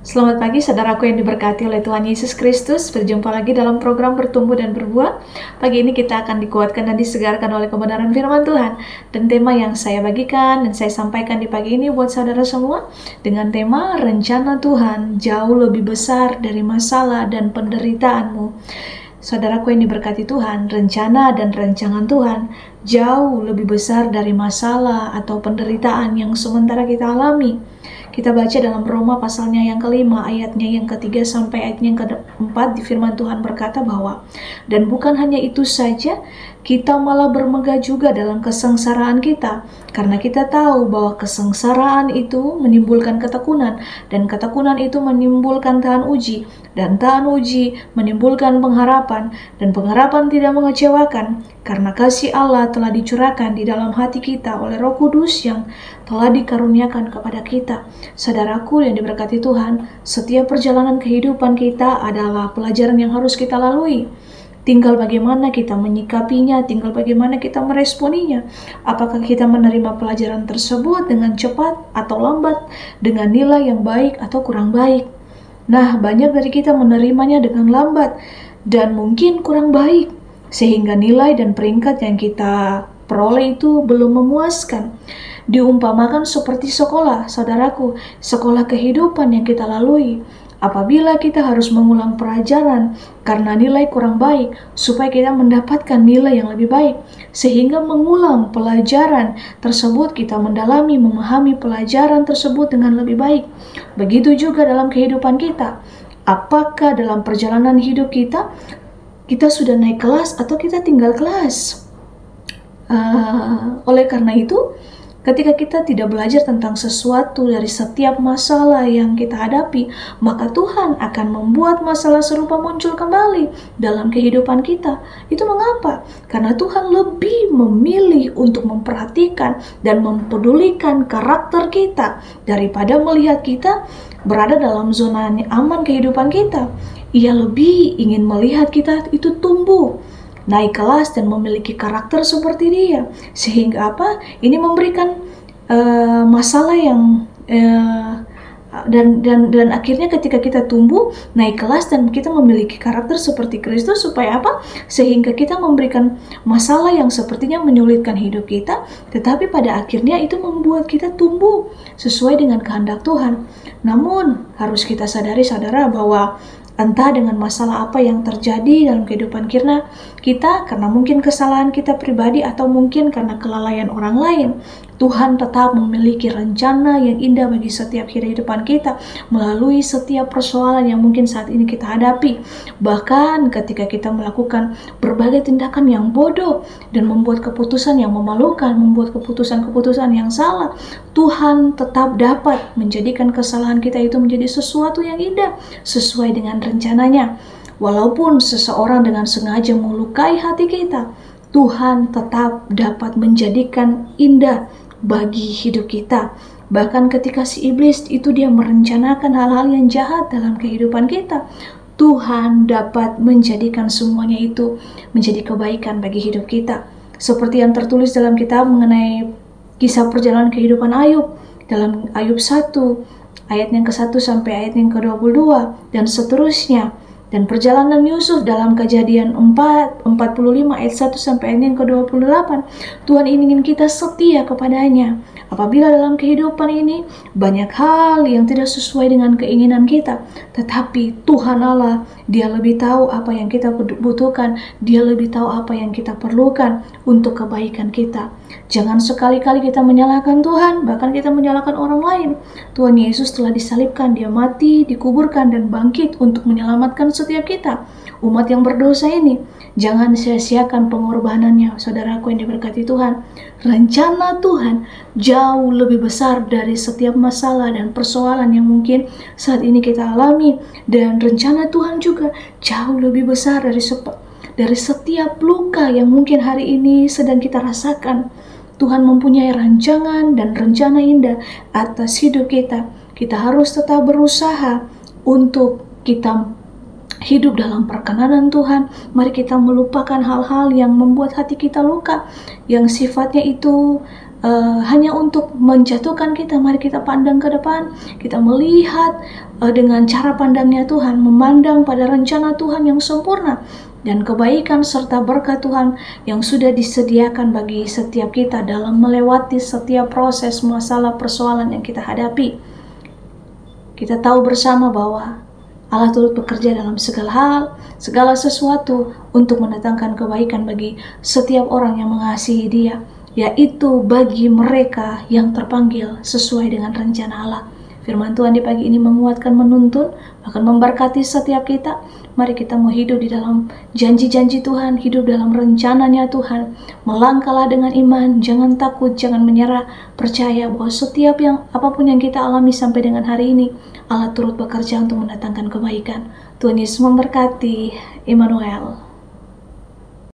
Selamat pagi saudaraku yang diberkati oleh Tuhan Yesus Kristus. Berjumpa lagi dalam program Bertumbuh dan Berbuah. Pagi ini kita akan dikuatkan dan disegarkan oleh kebenaran firman Tuhan. Dan tema yang saya bagikan dan saya sampaikan di pagi ini buat saudara semua dengan tema rencana Tuhan jauh lebih besar dari masalah dan penderitaanmu. Saudaraku yang diberkati Tuhan, rencana dan rancangan Tuhan jauh lebih besar dari masalah atau penderitaan yang sementara kita alami. Kita baca dalam Roma pasalnya yang kelima, ayatnya yang ketiga sampai ayatnya yang keempat, di firman Tuhan berkata bahwa, dan bukan hanya itu saja, kita malah bermegah juga dalam kesengsaraan kita, karena kita tahu bahwa kesengsaraan itu menimbulkan ketekunan, dan ketekunan itu menimbulkan tahan uji, dan tahan uji menimbulkan pengharapan, dan pengharapan tidak mengecewakan, karena kasih Allah telah dicurahkan di dalam hati kita oleh Roh Kudus yang telah dikaruniakan kepada kita. Saudaraku yang diberkati Tuhan, setiap perjalanan kehidupan kita adalah pelajaran yang harus kita lalui. Tinggal bagaimana kita menyikapinya, tinggal bagaimana kita meresponinya. Apakah kita menerima pelajaran tersebut dengan cepat atau lambat, dengan nilai yang baik atau kurang baik. Nah, banyak dari kita menerimanya dengan lambat dan mungkin kurang baik, sehingga nilai dan peringkat yang kita peroleh itu belum memuaskan. Diumpamakan seperti sekolah, saudaraku, sekolah kehidupan yang kita lalui. Apabila kita harus mengulang pelajaran karena nilai kurang baik, supaya kita mendapatkan nilai yang lebih baik, sehingga mengulang pelajaran tersebut kita mendalami, memahami pelajaran tersebut dengan lebih baik. Begitu juga dalam kehidupan kita. Apakah dalam perjalanan hidup kita sudah naik kelas atau kita tinggal kelas? Oleh karena itu, ketika kita tidak belajar tentang sesuatu dari setiap masalah yang kita hadapi, maka Tuhan akan membuat masalah serupa muncul kembali dalam kehidupan kita. Itu mengapa? Karena Tuhan lebih memilih untuk memperhatikan dan mempedulikan karakter kita daripada melihat kita berada dalam zona aman kehidupan kita. Ia lebih ingin melihat kita itu tumbuh, naik kelas dan memiliki karakter seperti dia. Sehingga apa? Ini memberikan masalah yang dan akhirnya ketika kita tumbuh, naik kelas dan kita memiliki karakter seperti Kristus, supaya apa? Sehingga kita memberikan masalah yang sepertinya menyulitkan hidup kita, tetapi pada akhirnya itu membuat kita tumbuh sesuai dengan kehendak Tuhan. Namun harus kita sadari, saudara, bahwa entah dengan masalah apa yang terjadi dalam kehidupan kita, karena mungkin kesalahan kita pribadi atau mungkin karena kelalaian orang lain, Tuhan tetap memiliki rencana yang indah bagi setiap kehidupan kita melalui setiap persoalan yang mungkin saat ini kita hadapi. Bahkan ketika kita melakukan berbagai tindakan yang bodoh dan membuat keputusan yang memalukan, membuat keputusan-keputusan yang salah, Tuhan tetap dapat menjadikan kesalahan kita itu menjadi sesuatu yang indah sesuai dengan rencananya. Walaupun seseorang dengan sengaja melukai hati kita, Tuhan tetap dapat menjadikan indah bagi hidup kita. Bahkan ketika si iblis itu dia merencanakan hal-hal yang jahat dalam kehidupan kita, Tuhan dapat menjadikan semuanya itu menjadi kebaikan bagi hidup kita. Seperti yang tertulis dalam kitab mengenai kisah perjalanan kehidupan Ayub, dalam Ayub 1 ayat yang ke-1 sampai ayat yang ke-22 dan seterusnya. Dan perjalanan Yusuf dalam Kejadian 45 ayat 1 sampai ayat yang ke-28. Tuhan ingin kita setia kepadanya. Apabila dalam kehidupan ini banyak hal yang tidak sesuai dengan keinginan kita, tetapi Tuhan Allah, Dia lebih tahu apa yang kita butuhkan, Dia lebih tahu apa yang kita perlukan untuk kebaikan kita. Jangan sekali-kali kita menyalahkan Tuhan, bahkan kita menyalahkan orang lain. Tuhan Yesus telah disalibkan, Dia mati, dikuburkan, dan bangkit untuk menyelamatkan setiap kita, umat yang berdosa ini. Jangan sia-siakan pengorbanannya, saudaraku yang diberkati Tuhan. Rencana Tuhan jauh lebih besar dari setiap masalah dan persoalan yang mungkin saat ini kita alami. Dan rencana Tuhan juga jauh lebih besar dari setiap luka yang mungkin hari ini sedang kita rasakan. Tuhan mempunyai rancangan dan rencana indah atas hidup kita. Kita harus tetap berusaha untuk kita hidup dalam perkenanan Tuhan. Mari kita melupakan hal-hal yang membuat hati kita luka, yang sifatnya itu hanya untuk menjatuhkan kita. Mari kita pandang ke depan, kita melihat dengan cara pandangnya Tuhan, memandang pada rencana Tuhan yang sempurna dan kebaikan serta berkat Tuhan yang sudah disediakan bagi setiap kita dalam melewati setiap proses, masalah, persoalan yang kita hadapi. Kita tahu bersama bahwa Allah turut bekerja dalam segala hal, segala sesuatu untuk mendatangkan kebaikan bagi setiap orang yang mengasihi Dia, yaitu bagi mereka yang terpanggil sesuai dengan rencana Allah. Firman Tuhan di pagi ini menguatkan, menuntun, bahkan memberkati setiap kita. Mari kita mau hidup di dalam janji-janji Tuhan, hidup dalam rencananya Tuhan. Melangkahlah dengan iman, jangan takut, jangan menyerah. Percaya bahwa setiap apapun yang kita alami sampai dengan hari ini, Allah turut bekerja untuk mendatangkan kebaikan. Tuhan Yesus memberkati. Immanuel.